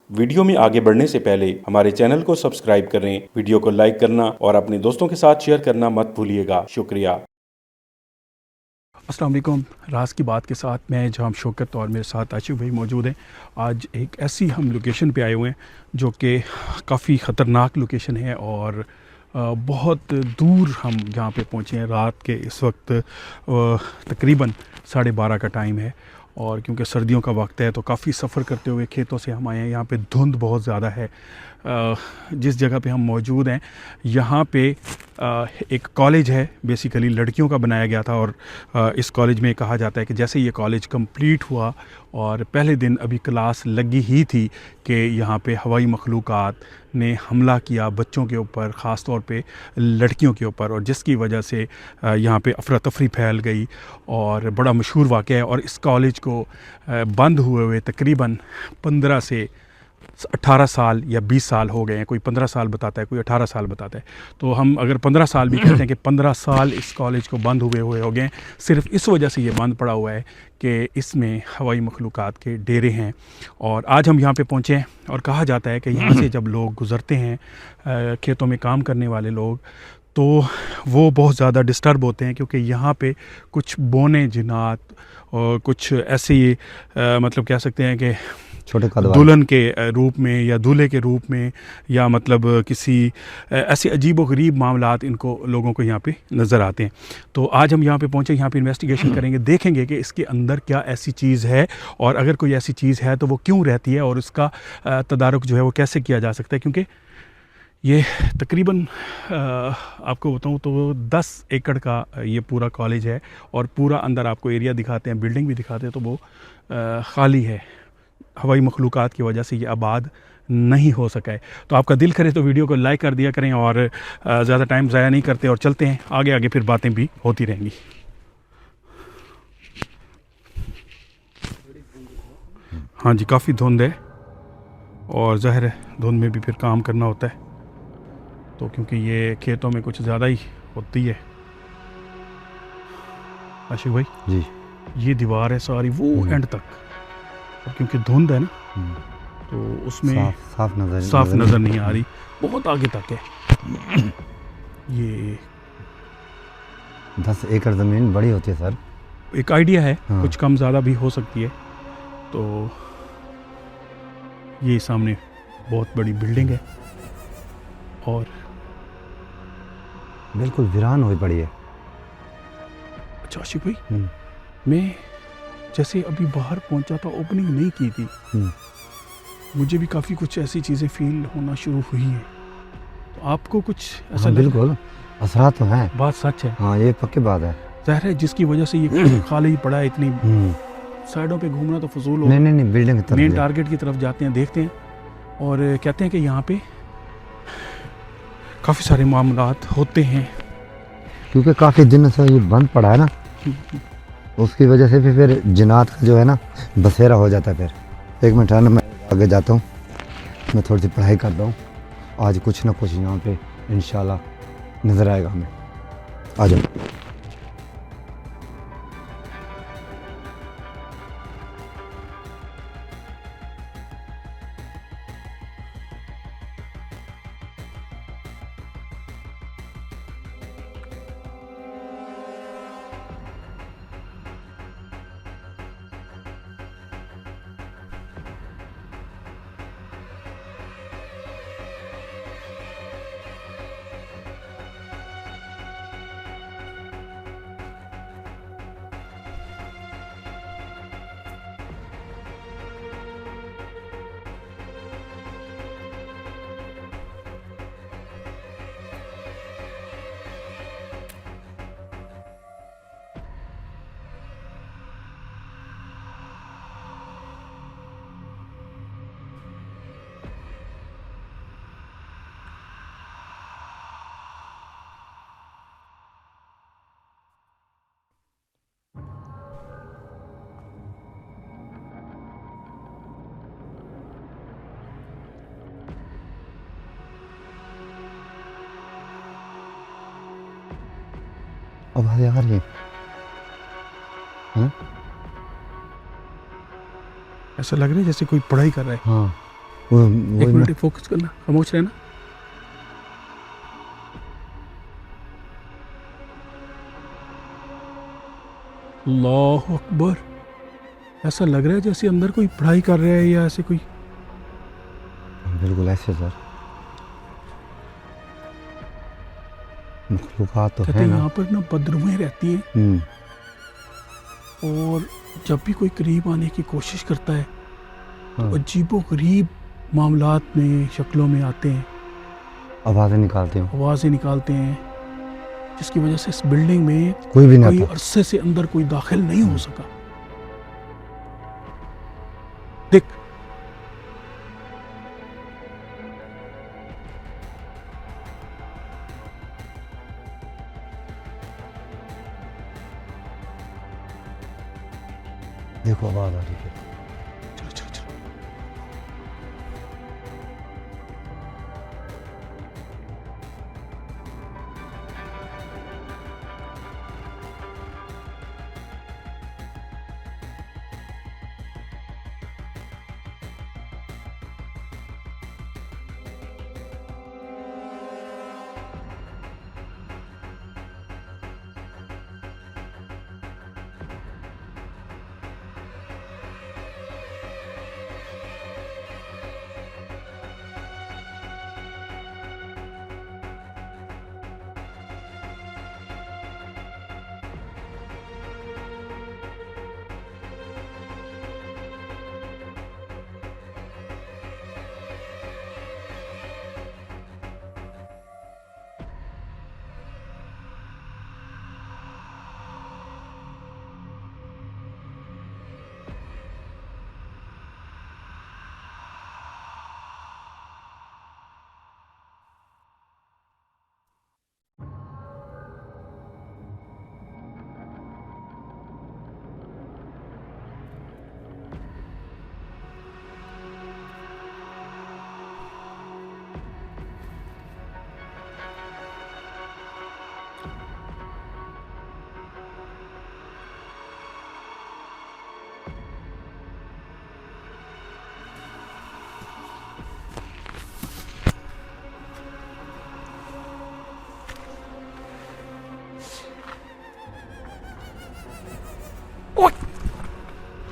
Video में आगे बढ़ने से पहले हमारे चैनल को सब्सक्राइब करें, वीडियो को लाइक करना और अपने दोस्तों के साथ शेयर करना मत भूलिएगा। शुक्रिया। अस्सलाम वालेकुम। राज की बात के साथ मैं जहां शौकत और मेरे साथ आशिफ भाई मौजूद हैं। आज एक ऐसी हम लोकेशन पे आए हुए हैं जो कि काफ़ी ख़तरनाक लोकेशन है और बहुत दूर हम यहाँ पे पहुँचे हैं। रात के इस वक्त तकरीबन 12:30 का टाइम है और क्योंकि सर्दियों का वक्त है तो काफ़ी सफ़र करते हुए खेतों से हम आए हैं। यहाँ पे धुंध बहुत ज़्यादा है। जिस जगह पे हम मौजूद हैं यहाँ पे एक कॉलेज है, बेसिकली लड़कियों का बनाया गया था और इस कॉलेज में कहा जाता है कि जैसे ये कॉलेज कंप्लीट हुआ और पहले दिन अभी क्लास लगी ही थी कि यहाँ पे हवाई मखलूक़ात ने हमला किया बच्चों के ऊपर, ख़ास तौर पे लड़कियों के ऊपर, और जिसकी वजह से यहाँ पे अफरा तफरी फैल गई और बड़ा मशहूर वाक़या है। और इस कॉलेज को बंद हुए तकरीबन 15 से 18 साल या 20 साल हो गए हैं। कोई 15 साल बताता है, कोई 18 साल बताता है। तो हम अगर 15 साल भी कहते हैं कि 15 साल इस कॉलेज को बंद हुए हो गए। सिर्फ इस वजह से ये बंद पड़ा हुआ है कि इसमें हवाई मखलूक़ात के डेरे हैं। और आज हम यहाँ पे पहुँचे हैं और कहा जाता है कि यहाँ से जब लोग गुज़रते हैं खेतों में काम करने वाले लोग, तो वो बहुत ज़्यादा डिस्टर्ब होते हैं क्योंकि यहाँ पे कुछ बौने जिन्नात और कुछ ऐसी मतलब कह सकते हैं कि छोटे दुल्हन के रूप में या दूल्हे के रूप में या मतलब किसी ऐसे अजीब व गरीब मामलात इनको लोगों को यहाँ पे नज़र आते हैं। तो आज हम यहाँ पे पहुँचे, यहाँ पे इन्वेस्टिगेशन करेंगे, देखेंगे कि इसके अंदर क्या ऐसी चीज़ है और अगर कोई ऐसी चीज़ है तो वो क्यों रहती है और उसका तदारुक जो है वो कैसे किया जा सकता है। क्योंकि ये तकरीबन आपको बताऊं तो 10 एकड़ का ये पूरा कॉलेज है और पूरा अंदर आपको एरिया दिखाते हैं, बिल्डिंग भी दिखाते हैं, तो वो ख़ाली है। हवाई मखलूक़ात की वजह से ये आबाद नहीं हो सका है। तो आपका दिल करे तो वीडियो को लाइक कर दिया करें और ज़्यादा टाइम ज़ाया नहीं करते और चलते हैं आगे आगे, फिर बातें भी होती रहेंगी। हाँ जी, काफ़ी धुंध है और ज़ाहिर है धुंध में भी फिर काम करना होता है, तो क्योंकि ये खेतों में कुछ ज़्यादा ही होती है। आशिक भाई जी, ये दीवार है सारी वो एंड तक, और क्योंकि धुंध है ना तो उसमें साफ नज़र नहीं आ रही, बहुत आगे तक है। ये 10 एकड़ ज़मीन बड़ी होती है सर। एक आइडिया है, हाँ। कुछ कम ज़्यादा भी हो सकती है। तो ये सामने बहुत बड़ी बिल्डिंग है और बिल्कुल वीरान हुई पड़ी है। अच्छा आशिक भाई, मैं जैसे अभी बाहर पहुंचा था, ओपनिंग नहीं की थी, मुझे भी काफ़ी कुछ ऐसी चीज़ें फील होना शुरू हुई हैं। तो आपको कुछ ऐसा हाँ, बिल्कुल असरात तो हैं। बात सच है। हाँ, ये पक्की बात है। ज़ाहिर है जिसकी वजह से ये खाली पड़ा है, इतनी साइडों पे घूमना तो फजूल हो। नहीं, बिल्डिंग की तरफ मेन टारगेट की तरफ जाते हैं, देखते हैं और कहते हैं कि यहाँ पे काफ़ी सारे मामलात होते हैं। क्योंकि काफ़ी दिन से ये बंद पड़ा है ना, उसकी वजह से भी फिर जिन्नात का जो है ना बसेरा हो जाता है। फिर एक मिनट मैं आगे जाता हूँ, मैं थोड़ी सी पढ़ाई करता हूँ। आज कुछ ना कुछ यहाँ पे इंशाल्लाह नज़र आएगा हमें। आ जाओ। आवाज़ आ रही है। ऐसा लग रहा है जैसे कोई पढ़ाई कर रहा है। हाँ, वो एक मिनट फोकस करना, खामोश रहना। अल्लाह अकबर, ऐसा लग रहा है जैसे अंदर कोई पढ़ाई कर रहा है या ऐसे कोई। बिल्कुल ऐसे सर, मखलूक़ात तो कहते है हैं ना। यहाँ पर ना बदरूहें रहती हैं और जब भी कोई करीब आने की कोशिश करता है तो अजीबो गरीब मामलात में, शक्लों में आते हैं, आवाज़ें निकालते हो, आवाज़ें निकालते हैं, जिसकी वजह से इस बिल्डिंग में कोई भी नहीं कई आता। अरसे से अंदर कोई दाखिल नहीं हो सका। देख, देखो आवाज़ आ रही है। चलो चलो चलो।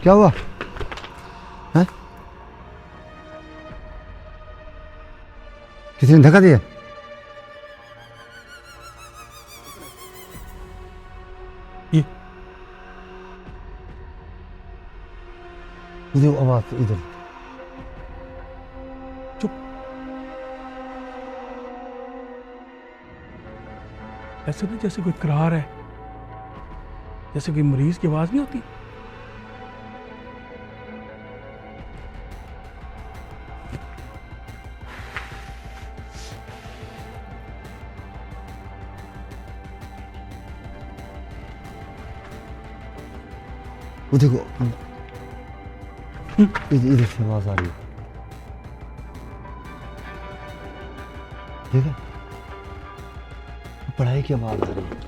क्या हुआ है? किसी ने धक्का दिया? ये इधर आवाज़, इधर। चुप, ऐसे ना जैसे कोई करार है, जैसे कोई मरीज की आवाज नहीं होती। वो देखो, इधर से आवाज़ आ रही है। ठीक है, पढ़ाई की आवाज़ आ रही है।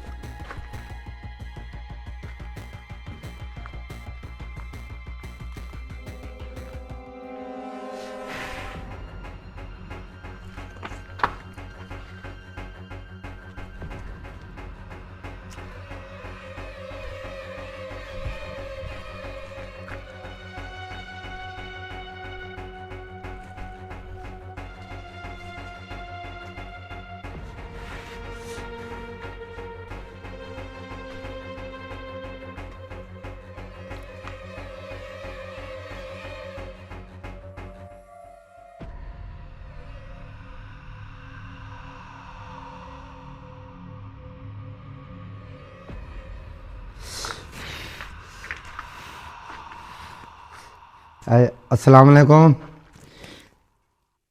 अस्सलाम वालेकुम।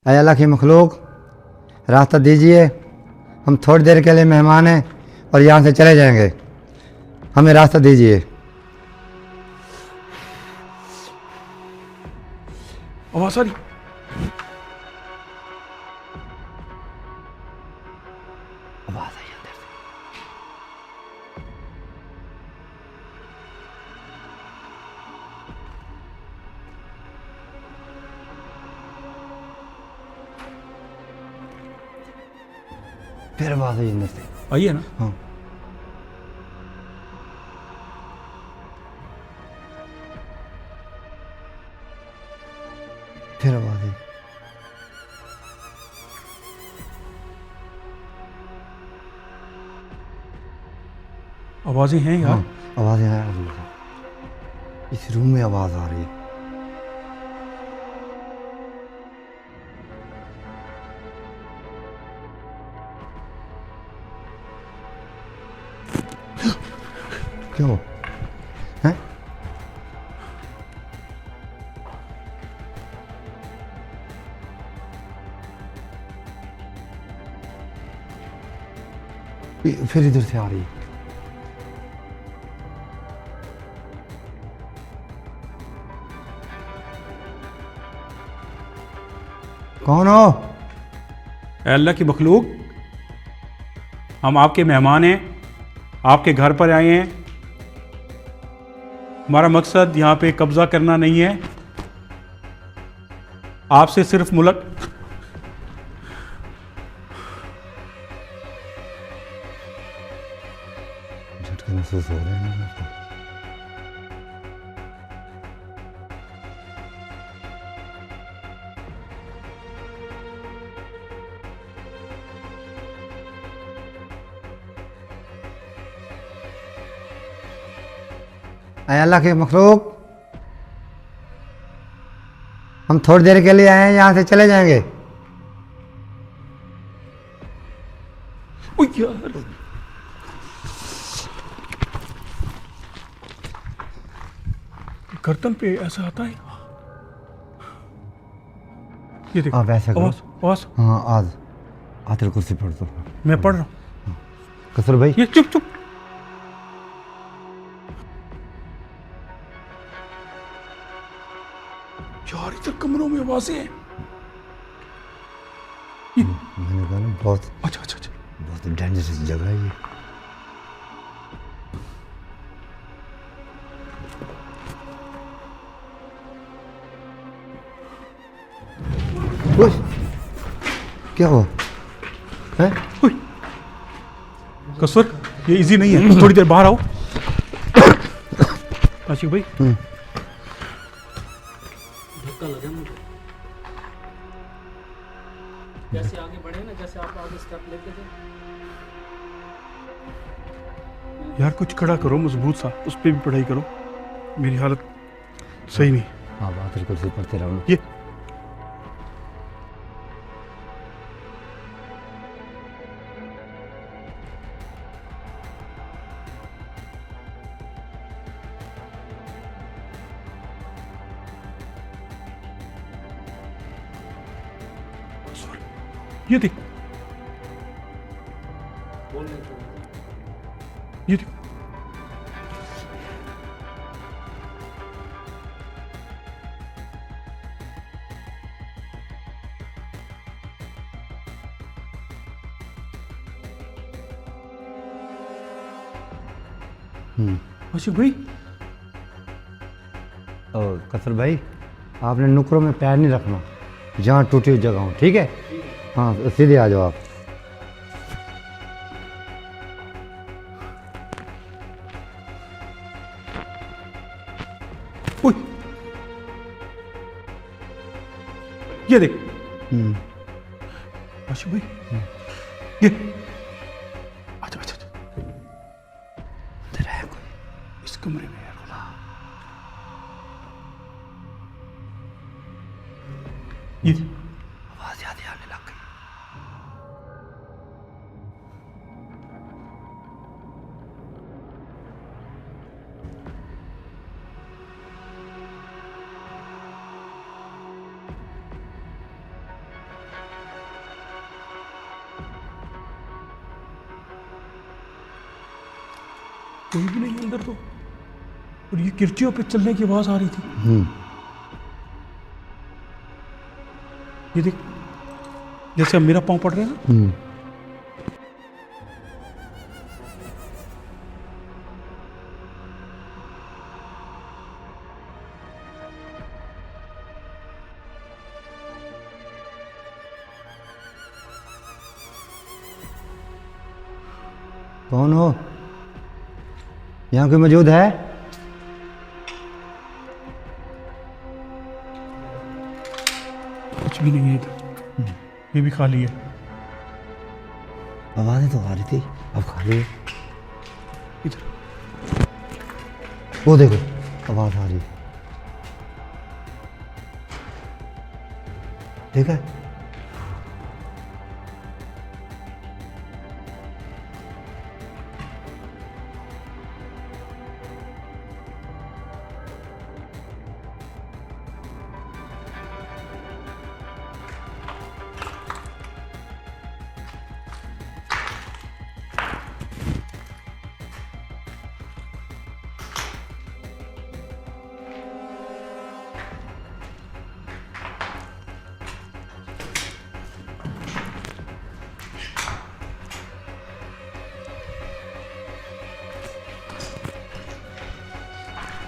अल्लाह की मखलूक, रास्ता दीजिए, हम थोड़ी देर के लिए मेहमान हैं और यहाँ से चले जाएंगे, हमें रास्ता दीजिए। आवाज आ रही। आवाज़ आई अंदर से। फिर आवाज़ आई अंदर से। आई है ना? हाँ, फिर आवाज़ आई। आवाज़ें हैं यार। हाँ, आवाज़ें आ रही है। इस रूम में आवाज़ आ रही है। क्यों है? फिर इधर से आ रही है। कौन हो? ऐ अल्लाह की मखलूक, हम आपके मेहमान हैं, आपके घर पर आए हैं। हमारा मकसद यहाँ पे कब्ज़ा करना नहीं है, आपसे सिर्फ झटके महसूस हो रहे हैं मेरे को। ऐ अल्लाह के मखलूक, हम थोड़ी देर के लिए आए हैं, यहाँ से चले जाएंगे। ओह यार, गर्दन पे ऐसा आता है। ये देखो, आप ऐसा करो। आवाज़ आवाज़। हाँ, आज आतिल कुर्सी पढ़ दो। मैं पढ़ रहा हूँ। कसर भाई, ये चुप चुप। यार इधर कमरों में आवाजें हैं। मैंने कहा ना, बहुत अच्छा अच्छा अच्छा। बहुत डेंजरस जगह है ये। ओए, क्या हुआ है? कसर, ये इजी नहीं है, थोड़ी देर बाहर आओ। आशिक भाई, धक्का लगा मुझे। जैसे आगे बढ़े ना, जैसे आप आगे स्टेप लेते थे। यार कुछ खड़ा करो मजबूत सा, उस पर भी पढ़ाई करो। मेरी हालत सही नहीं। आप आतिल कुर्सी पढ़ते रहो। ये ये देख, बोलने को ये देख। आशिक भाई, और कसर भाई, आपने नुकरों में पैर नहीं रखना, जहाँ टूटी हुई जगह हो, ठीक है? हाँ, सीधे आ जाओ आप। ओए, ये देख। आशिक भाई, ये अच्छा अच्छा अच्छा। अंदर है कोई? इस कमरे में है खुला। ये आवाज याद आने लग गई। कोई भी नहीं अंदर तो, और ये किरचियों पे चलने की आवाज आ रही थी। ये देख, जैसे अब मेरा पाँव पड़ रहा है ना। कौन हो? यहाँ कोई मौजूद है? कुछ भी नहीं है इधर, ये भी खाली है। आवाज़ें तो आ रही थी, अब खाली है। इधर वो देखो, आवाज़ आ रही है। ठीक है।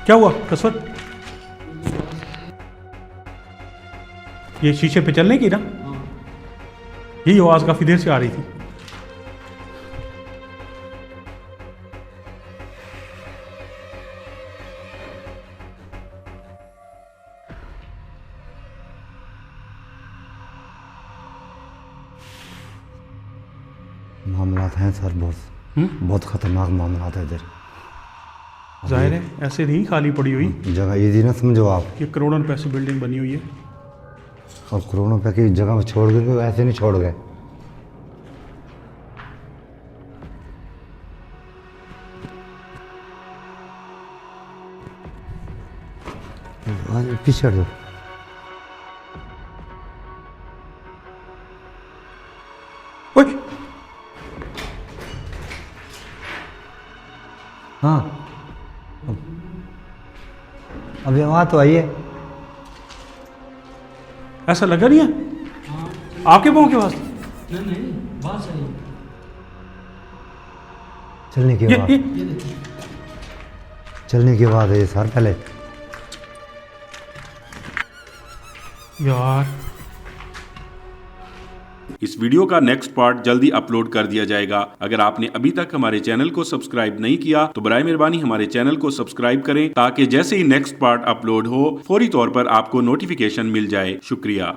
क्या हुआ कसवत? ये शीशे पे चलने की ना, यही आवाज़ काफ़ी देर से आ रही थी। मामलात हैं सर, बहुत खतरनाक मामलात है इधर। जाहिर है ऐसे नहीं खाली पड़ी हुई, जगह इजी ना समझो आप। ये करोड़ों रुपए से बिल्डिंग बनी हुई है। और करोड़ों रुपए की जगह में छोड़ गए, ऐसे नहीं छोड़ गए। पीछे हट जाओ। ओए, हाँ, अभी आवाज़ तो आई है। ऐसा लगा नहीं है आपके पाँव के पास? नहीं नहीं, बात सही है। चलने की आवाज़, ये देखिए, चलने की आवाज़ है ये सर। पहले यार इस वीडियो का नेक्स्ट पार्ट जल्दी अपलोड कर दिया जाएगा। अगर आपने अभी तक हमारे चैनल को सब्सक्राइब नहीं किया तो बराए मेहरबानी हमारे चैनल को सब्सक्राइब करें, ताकि जैसे ही नेक्स्ट पार्ट अपलोड हो फौरी तौर पर आपको नोटिफिकेशन मिल जाए। शुक्रिया।